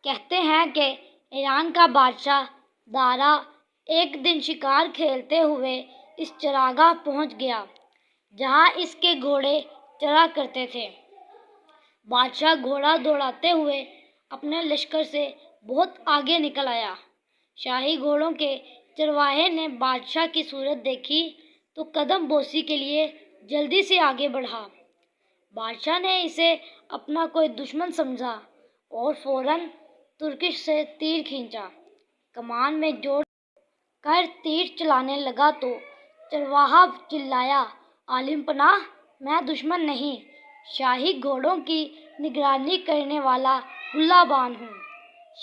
کہتے ہیں کہ ایران کا بادشاہ دارا ایک دن شکار کھیلتے ہوئے اس چراگاہ پہنچ گیا جہاں اس کے گھوڑے چرا کرتے تھے۔ بادشاہ گھوڑا دوڑاتے ہوئے اپنے لشکر سے بہت آگے نکل آیا۔ شاہی گھوڑوں کے چرواہے نے بادشاہ کی صورت دیکھی تو قدم بوسی کے لیے جلدی سے آگے بڑھا۔ بادشاہ نے اسے اپنا کوئی دشمن سمجھا اور فوراً ترکش سے تیر کھینچا۔ کمان میں جوڑ کر تیر چلانے لگا تو چرواہا چلایا، عالم پناہ، میں دشمن نہیں، شاہی گھوڑوں کی نگرانی کرنے والا اللہ بان ہوں۔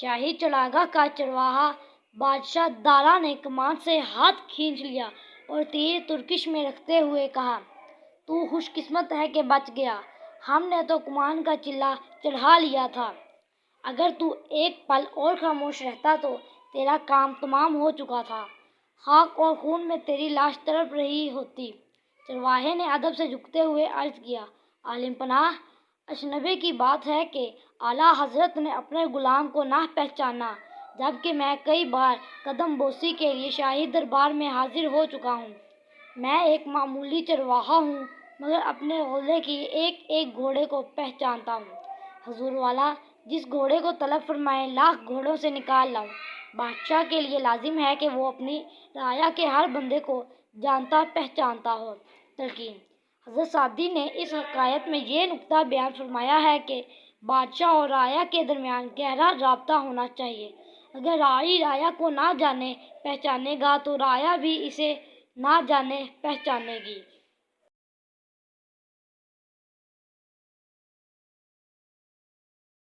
شاہی چراگاہ کا چرواہا بادشاہ دارا نے کمان سے ہاتھ کھینچ لیا اور تیر ترکش میں رکھتے ہوئے کہا، تو خوش قسمت ہے کہ بچ گیا، ہم نے تو کمان کا چلہ چڑھا لیا تھا، اگر تو ایک پل اور خاموش رہتا تو تیرا کام تمام ہو چکا تھا، خاک اور خون میں تیری لاش تڑپ رہی ہوتی۔ چرواہے نے ادب سے جھکتے ہوئے عرض کیا، عالم پناہ، اجنبی کی بات ہے کہ اعلیٰ حضرت نے اپنے غلام کو نہ پہچانا، جبکہ میں کئی بار قدم بوسی کے لیے شاہی دربار میں حاضر ہو چکا ہوں۔ میں ایک معمولی چرواہا ہوں مگر اپنے غلے کی ایک ایک گھوڑے کو پہچانتا ہوں۔ حضور والا، جس گھوڑے کو طلب فرمائے لاکھ گھوڑوں سے نکال لاؤں۔ بادشاہ کے لیے لازم ہے کہ وہ اپنی رعایا کے ہر بندے کو جانتا پہچانتا ہو۔ تلقین: حضرت سعدی نے اس حکایت میں یہ نکتہ بیان فرمایا ہے کہ بادشاہ اور رعایا کے درمیان گہرا رابطہ ہونا چاہیے۔ اگر راعی رعایا کو نہ جانے پہچانے گا تو رعایا بھی اسے نہ جانے پہچانے گی۔